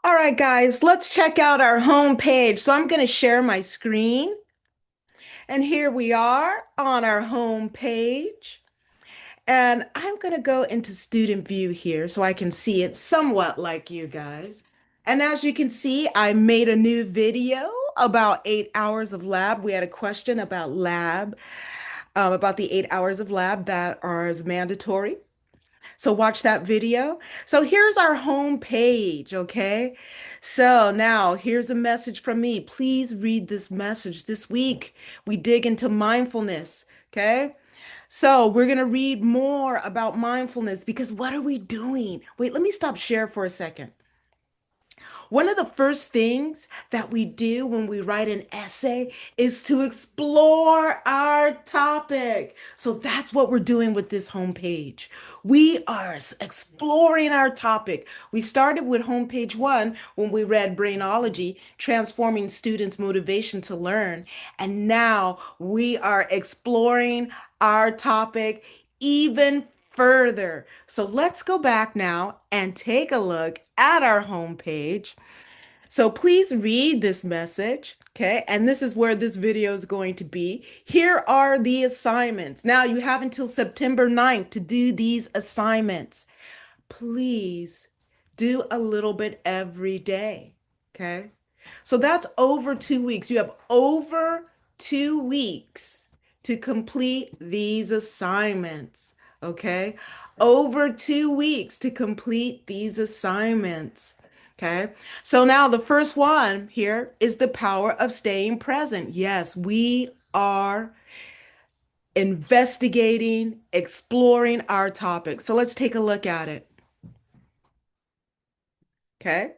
All right, guys, let's check out our home page. So I'm going to share my screen. And here we are on our home page. And I'm going to go into student view here so I can see it somewhat like you guys. And as you can see, I made a new video about 8 hours of lab. We had a question about lab, about the 8 hours of lab that are mandatory. So watch that video. So here's our home page, okay? So now here's a message from me. Please read this message. This week we dig into mindfulness, okay? So we're going to read more about mindfulness because what are we doing? Wait, let me stop share for a second. One of the first things that we do when we write an essay is to explore our topic. So that's what we're doing with this homepage. We are exploring our topic. We started with homepage one when we read Brainology, transforming students' motivation to learn. And now we are exploring our topic even further. So let's go back now and take a look at our homepage. So please read this message, okay? And this is where this video is going to be. Here are the assignments. Now you have until September 9th to do these assignments. Please do a little bit every day, okay? So that's over 2 weeks. You have over 2 weeks to complete these assignments, okay? Over 2 weeks to complete these assignments. Okay, so now the first one here is the power of staying present. Yes, we are investigating, exploring our topic. So let's take a look at it. Okay.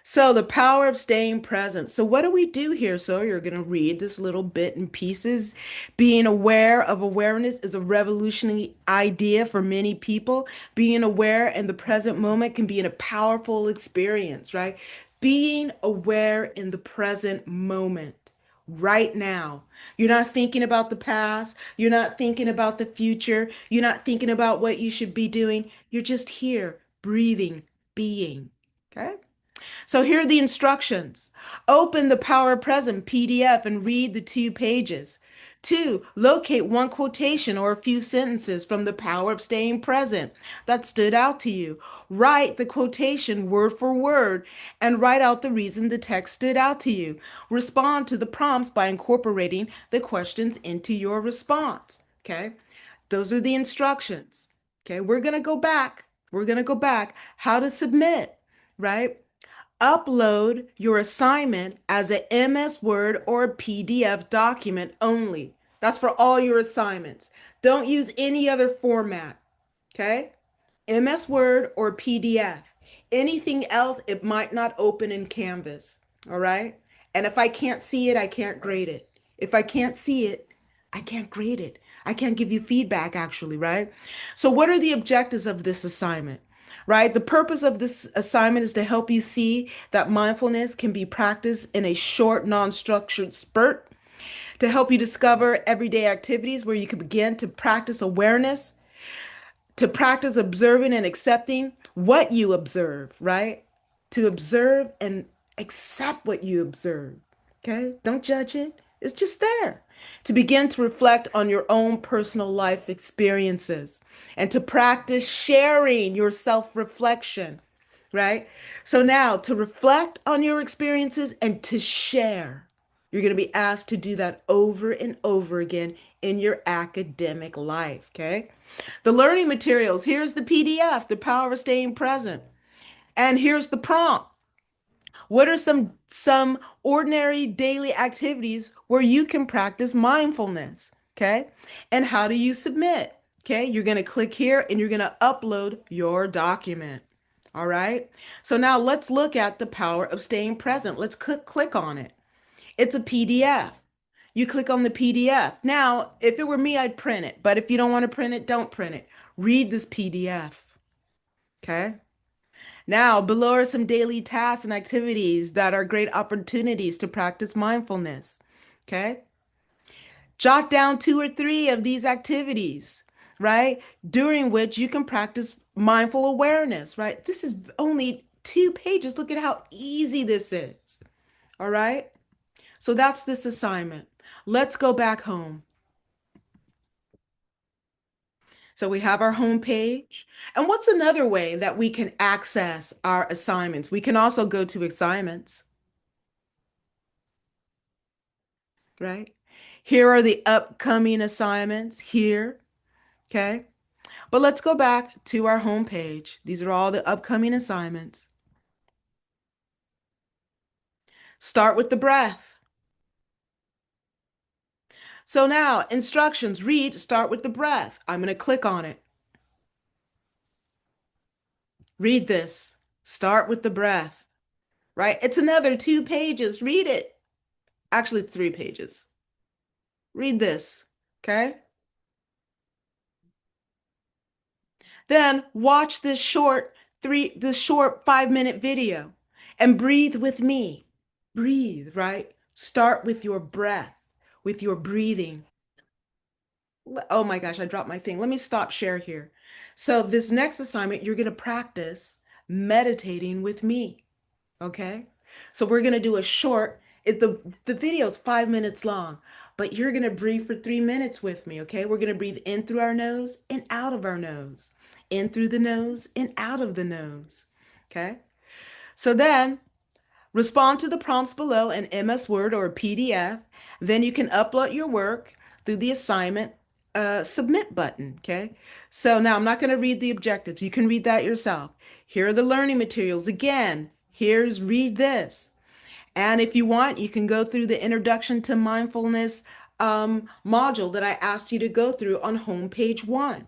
So the power of staying present. So what do we do here? So you're going to read this little bit in pieces. Being aware of awareness is a revolutionary idea for many people. Being aware in the present moment can be a powerful experience, right? Being aware in the present moment. Right now. You're not thinking about the past. You're not thinking about the future. You're not thinking about what you should be doing. You're just here, breathing, being. Okay. So here are the instructions. Open the Power Present PDF and read the 2 pages. Two, locate one quotation or a few sentences from the Power of Staying Present that stood out to you. Write the quotation word for word and write out the reason the text stood out to you. Respond to the prompts by incorporating the questions into your response. Okay, those are the instructions. Okay, we're going to go back. We're going to go back. How to submit, right? Upload your assignment as an MS Word or a PDF document only. That's for all your assignments. Don't use any other format, okay? MS Word or PDF. Anything else, it might not open in Canvas, all right? And if I can't see it, I can't grade it. If I can't see it, I can't grade it. I can't give you feedback, actually, right? So, what are the objectives of this assignment? Right? The purpose of this assignment is to help you see that mindfulness can be practiced in a short, non structured spurt, to help you discover everyday activities where you can begin to practice awareness, to practice observing and accepting what you observe, right? To observe and accept what you observe. Okay? Don't judge it. It's just there. To begin to reflect on your own personal life experiences and to practice sharing your self reflection, right? So now to reflect on your experiences and to share. You're going to be asked to do that over and over again in your academic life, okay? The learning materials, here's the PDF, The Power of Staying Present. And here's the prompt. What are some ordinary daily activities where you can practice mindfulness? Okay? And how do you submit? Okay? You're going to click here and you're going to upload your document. All right? So now let's look at the power of staying present. Let's click on it. It's a PDF. You click on the PDF. Now, if it were me, I'd print it. But if you don't want to print it, don't print it. Read this PDF. Okay? Now, below are some daily tasks and activities that are great opportunities to practice mindfulness. Okay? Jot down 2 or 3 of these activities, right? During which you can practice mindful awareness, right? This is only 2 pages. Look at how easy this is. All right. So that's this assignment. Let's go back home. So we have our home page. And what's another way that we can access our assignments? We can also go to assignments, right? Here are the upcoming assignments here, okay? But let's go back to our home page. These are all the upcoming assignments. Start with the breath. So now, instructions, read, start with the breath. I'm going to click on it. Read this. Start with the breath, right? It's another 2 pages. Read it. Actually, it's 3 pages. Read this, okay? Then watch this short 5-minute video and breathe with me. Breathe, right? Start with your breath, with your breathing. Oh my gosh, I dropped my thing. Let me stop share here. So this next assignment, you're going to practice meditating with me. Okay? So we're going to do a short, the video is 5 minutes long, but you're going to breathe for 3 minutes with me. Okay? We're going to breathe in through our nose and out of our nose, in through the nose and out of the nose. Okay? So then respond to the prompts below in MS Word or PDF. Then you can upload your work through the assignment submit button. Okay. So now I'm not going to read the objectives. You can read that yourself. Here are the learning materials. Again, here's read this. And if you want, you can go through the introduction to mindfulness module that I asked you to go through on homepage 1.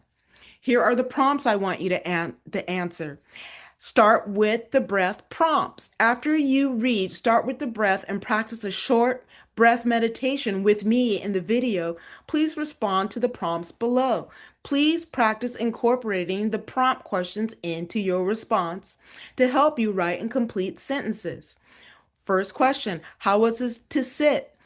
Here are the prompts I want you to answer. Start with the breath prompts. After you read, start with the breath and practice a short breath meditation with me in the video. Please respond to the prompts below. Please practice incorporating the prompt questions into your response to help you write and complete sentences. First question, how was it to sit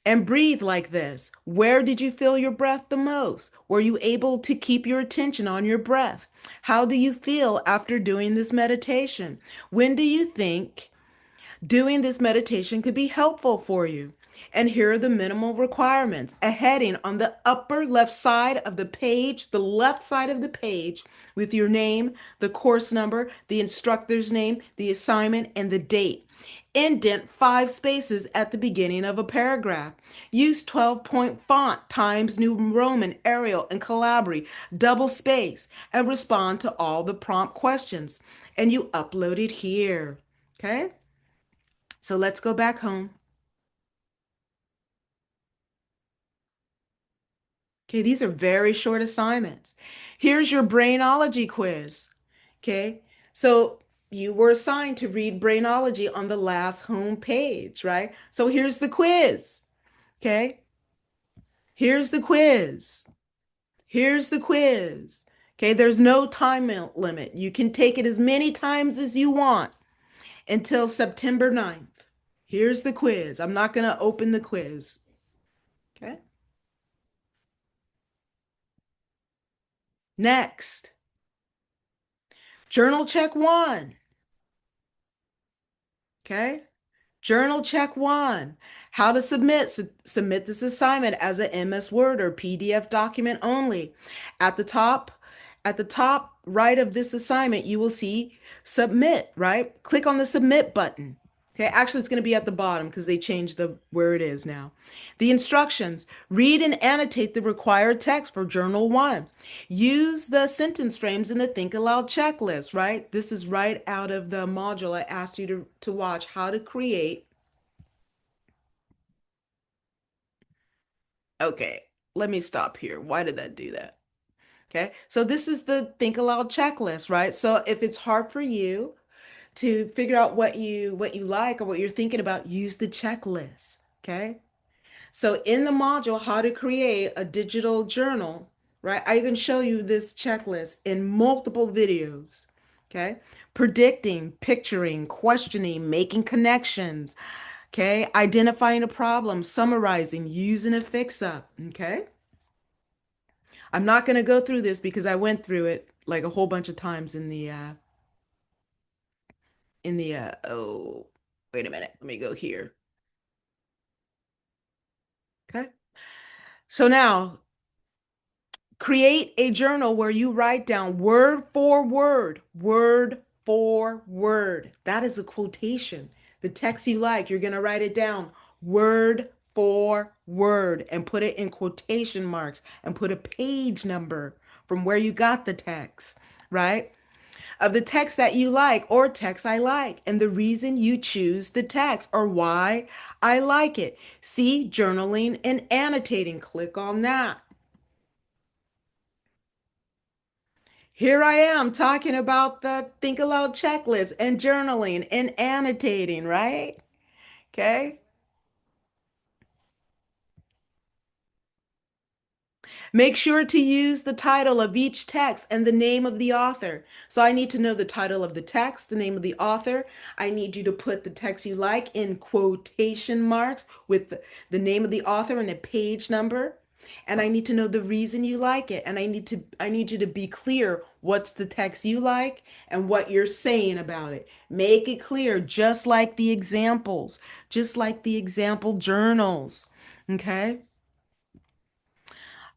and breathe like this? Where did you feel your breath the most? Were you able to keep your attention on your breath? How do you feel after doing this meditation? When do you think doing this meditation could be helpful for you? And here are the minimal requirements. A heading on the upper left side of the page, the left side of the page, with your name, the course number, the instructor's name, the assignment, and the date. Indent 5 spaces at the beginning of a paragraph. Use 12-point font, Times New Roman, Arial, and Calibri. Double space and respond to all the prompt questions. And you upload it here. Okay? So let's go back home. Okay, these are very short assignments. Here's your Brainology quiz. Okay, so you were assigned to read Brainology on the last home page, right? So here's the quiz. Okay, here's the quiz. Here's the quiz. Okay, there's no time limit. You can take it as many times as you want until September 9th. Here's the quiz. I'm not going to open the quiz. Okay, next, journal check 1. Okay. Journal check 1. How to submit this assignment as an MS Word or PDF document only. At the top, at the top right of this assignment, you will see submit, right? Click on the submit button. Okay, actually it's going to be at the bottom because they changed the where it is now. The instructions, read and annotate the required text for journal 1. Use the sentence frames in the Think Aloud checklist, right? This is right out of the module I asked you to watch how to create. Okay, let me stop here. Why did that do that? Okay, so this is the Think Aloud checklist, right? So if it's hard for you to figure out what you like or what you're thinking about, use the checklist. Okay. So in the module, how to create a digital journal, right? I even show you this checklist in multiple videos. Okay. Predicting, picturing, questioning, making connections. Okay. Identifying a problem, summarizing, using a fix-up. Okay. I'm not going to go through this because I went through it like a whole bunch of times in the oh, wait a minute. Let me go here. Okay. So now create a journal where you write down word for word. That is a quotation. The text you like, you're going to write it down word for word and put it in quotation marks and put a page number from where you got the text, right? Of the text that you like or text I like and the reason you choose the text or why I like it. See journaling and annotating. Click on that. Here I am talking about the Think Aloud checklist and journaling and annotating, right? Okay. Make sure to use the title of each text and the name of the author. So I need to know the title of the text, the name of the author. I need you to put the text you like in quotation marks with the name of the author and a page number. And I need to know the reason you like it. And I need you to be clear what's the text you like and what you're saying about it. Make it clear, just like the examples, just like the example journals. Okay?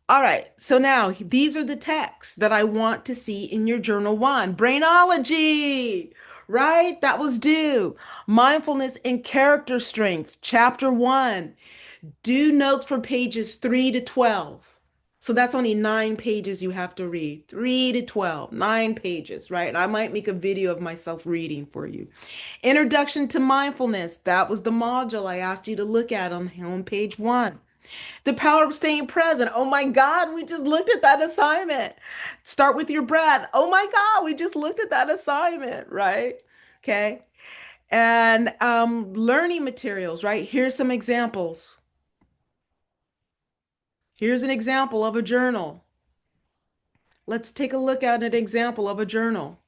All right, so now these are the texts that I want to see in your journal one. Brainology, right? That was due. Mindfulness and character strengths, chapter one. Do notes for pages 3 to 12. So that's only 9 pages you have to read. 3 to 12, 9 pages, right? And I might make a video of myself reading for you. Introduction to mindfulness. That was the module I asked you to look at on page one. The power of staying present. Oh my God, we just looked at that assignment. Start with your breath. Oh my God, we just looked at that assignment, right? Okay. And learning materials, right? Here's some examples. Here's an example of a journal. Let's take a look at an example of a journal.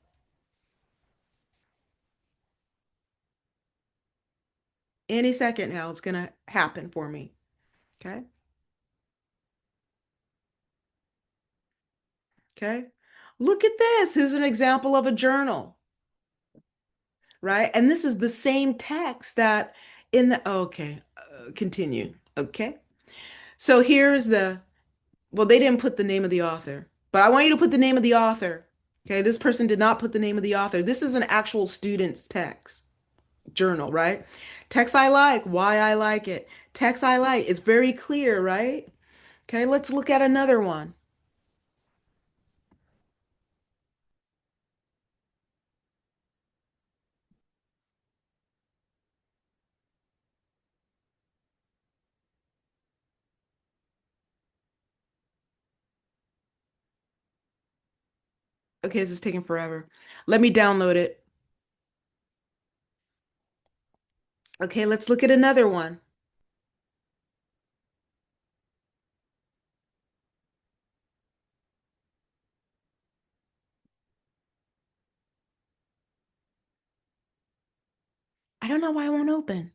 Any second now, it's going to happen for me. Okay. Okay. Look at this. Here's an example of a journal, right? And this is the same text that in the, okay, continue. Okay. So here's the, well, they didn't put the name of the author, but I want you to put the name of the author. Okay. This person did not put the name of the author. This is an actual student's text journal, right? Text I like, why I like it. Text I like, it's very clear, right? Okay. Let's look at another one. Okay. This is taking forever. Let me download it. Okay. Let's look at another one. I don't know why it won't open.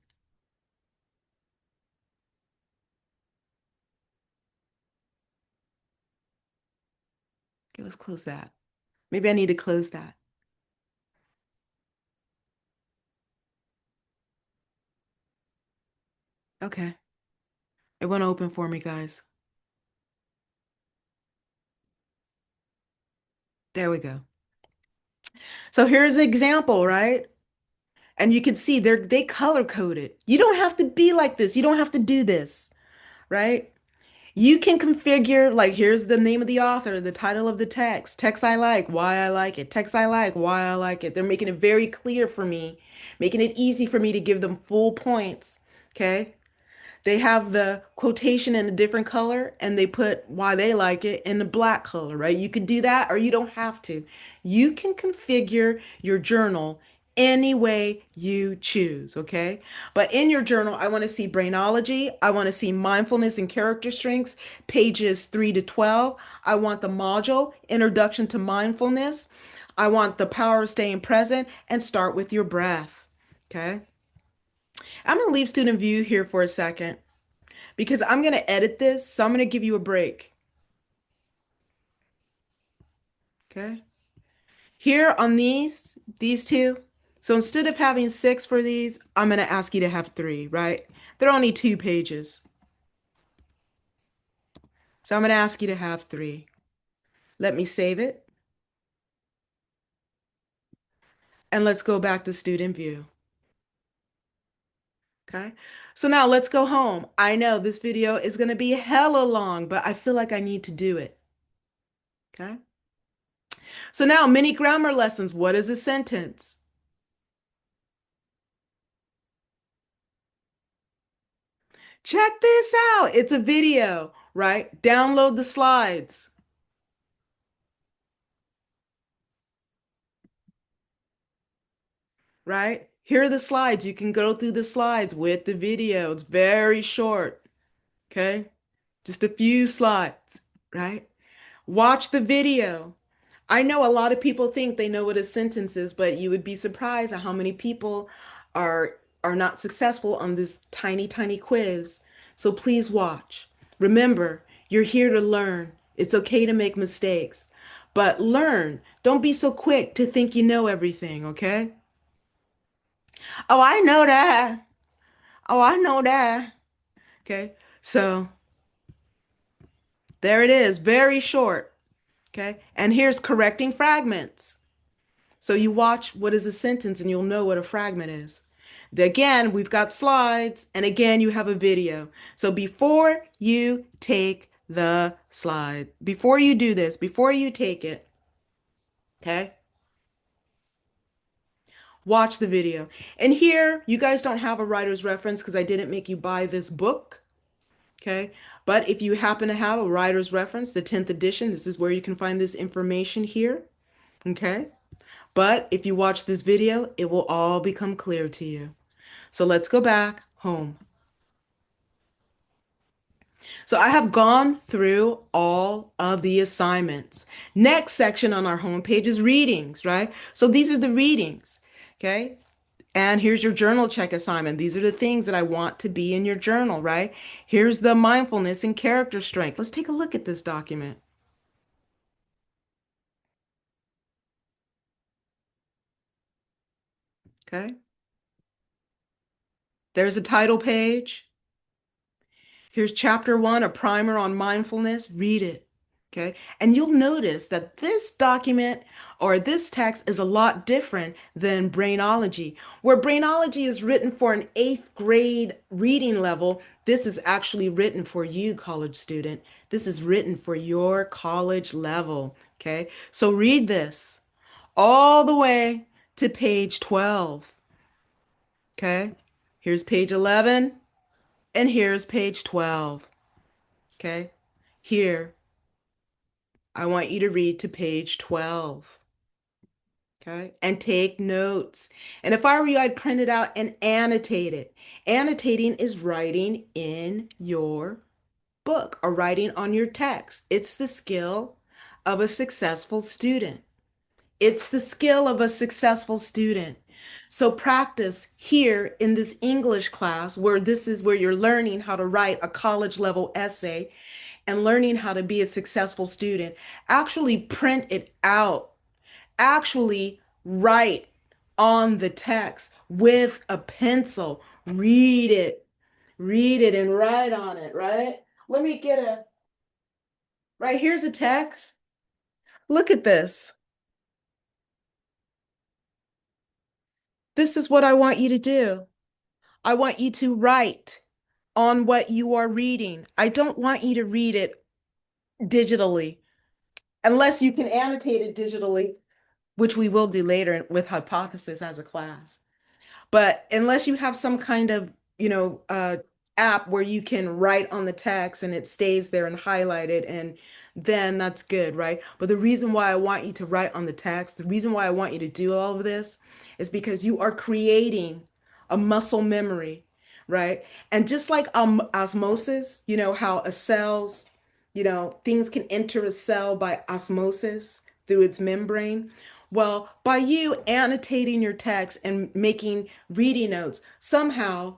Okay. Let's close that. Maybe I need to close that. Okay. It won't open for me, guys. There we go. So here's an example, right? And you can see they color code it. You don't have to be like this. You don't have to do this, right? You can configure, like, here's the name of the author, the title of the text, text I like, why I like it, text I like, why I like it. They're making it very clear for me, making it easy for me to give them full points. Okay. They have the quotation in a different color and they put why they like it in the black color, right? You could do that or you don't have to. You can configure your journal any way you choose, okay? But in your journal, I want to see brainology. I want to see mindfulness and character strengths, pages 3 to 12. I want the module, Introduction to Mindfulness. I want the power of staying present and start with your breath, okay? I'm going to leave student view here for a second because I'm going to edit this. So I'm going to give you a break. Okay. Here on these two, So instead of having six for these, I'm going to ask you to have three, right? They're only 2 pages. So I'm going to ask you to have three. Let me save it. And let's go back to student view. Okay. So now let's go home. I know this video is going to be hella long, but I feel like I need to do it. Okay. So now mini grammar lessons. What is a sentence? Check this out. It's a video, right? Download the slides, right? Here are the slides. You can go through the slides with the video. It's very short. Okay. Just a few slides, right? Watch the video. I know a lot of people think they know what a sentence is, but you would be surprised at how many people are are not successful on this tiny, tiny quiz. So please watch. Remember, you're here to learn. It's okay to make mistakes, but learn. Don't be so quick to think you know everything, okay? Oh, I know that. Oh, I know that. Okay. So there it is, very short. Okay. And here's correcting fragments. So you watch what is a sentence and you'll know what a fragment is. Again, we've got slides, and again, you have a video. So before you take the slide, before you do this, before you take it, okay, watch the video. And here, you guys don't have a writer's reference because I didn't make you buy this book, okay? But if you happen to have a writer's reference, the 10th edition, this is where you can find this information here, okay? But if you watch this video, it will all become clear to you. So let's go back home. So I have gone through all of the assignments. Next section on our homepage is readings, right? So these are the readings, okay? And here's your journal check assignment. These are the things that I want to be in your journal, right? Here's the mindfulness and character strength. Let's take a look at this document, okay? There's a title page. Here's chapter one, a primer on mindfulness. Read it. Okay. And you'll notice that this document or this text is a lot different than Brainology. Where Brainology is written for an eighth grade reading level, this is actually written for you, college student. This is written for your college level. Okay. So read this all the way to page 12. Okay. Here's page 11 and here's page 12. Okay. Here, I want you to read to page 12. Okay. And take notes. And if I were you, I'd print it out and annotate it. Annotating is writing in your book or writing on your text. It's the skill of a successful student. It's the skill of a successful student. So practice here in this English class where this is where you're learning how to write a college level essay and learning how to be a successful student. Actually print it out. Actually write on the text with a pencil. Read it. Read it and write on it, right? Let me get a, right, here's a text. Look at this. This is what I want you to do. I want you to write on what you are reading. I don't want you to read it digitally, unless you can annotate it digitally, which we will do later with hypothesis as a class. But unless you have some kind of, app where you can write on the text and it stays there and highlighted, and then that's good, right? But the reason why I want you to write on the text, the reason why I want you to do all of this is because you are creating a muscle memory, right? And just like osmosis, how a cell's, things can enter a cell by osmosis through its membrane. Well, by you annotating your text and making reading notes, somehow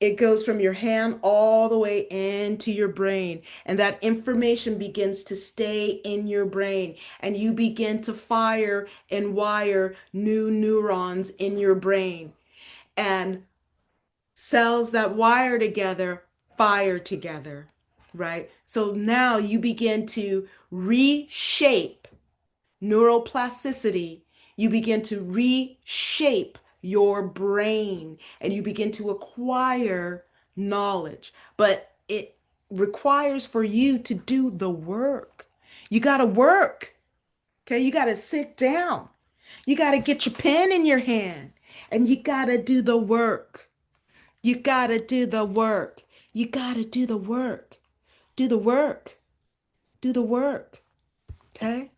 It goes from your hand all the way into your brain, and that information begins to stay in your brain, and you begin to fire and wire new neurons in your brain. And cells that wire together fire together, right? So now you begin to reshape neuroplasticity. You begin to reshape your brain and you begin to acquire knowledge. But it requires for you to do the work. You got to work. Okay. You got to sit down. You got to get your pen in your hand and you got to do the work. You got to do the work. You got to do the work. Do the work. Do the work. Okay.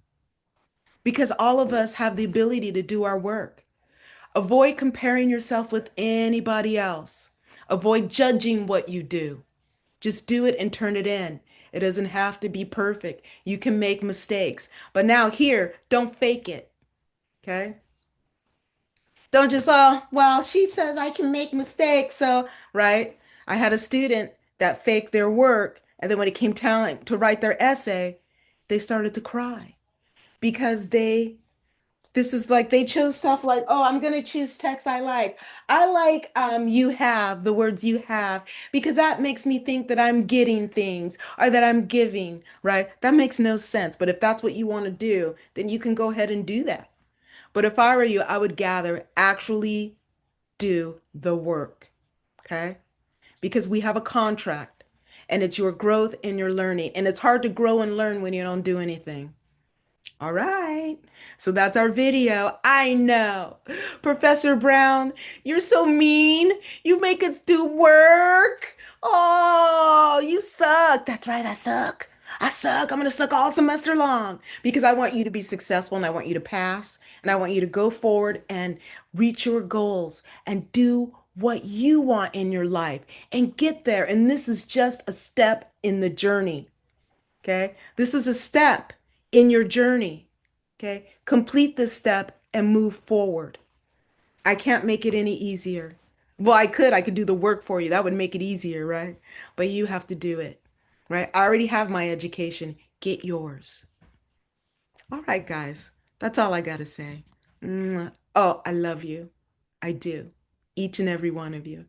Because all of us have the ability to do our work. Avoid comparing yourself with anybody else. Avoid judging what you do. Just do it and turn it in. It doesn't have to be perfect. You can make mistakes. But now, here, don't fake it. Okay? Don't just, oh, well, she says I can make mistakes. So, right? I had a student that faked their work. And then when it came time to write their essay, they started to cry because this is like they chose stuff like, oh, I'm gonna choose text I like. I like you have, the words you have, because that makes me think that I'm getting things or that I'm giving, right? That makes no sense. But if that's what you want to do, then you can go ahead and do that. But if I were you, I would gather, actually do the work, okay? Because we have a contract and it's your growth and your learning. And it's hard to grow and learn when you don't do anything. All right. So that's our video. I know. Professor Brown, you're so mean. You make us do work. Oh, you suck. That's right. I suck. I suck. I'm going to suck all semester long because I want you to be successful and I want you to pass and I want you to go forward and reach your goals and do what you want in your life and get there. And this is just a step in the journey. Okay. This is a step in your journey. Okay. Complete this step and move forward. I can't make it any easier. Well, I could do the work for you. That would make it easier, right? But you have to do it, right? I already have my education. Get yours. All right, guys. That's all I got to say. Mwah. Oh, I love you. I do. Each and every one of you.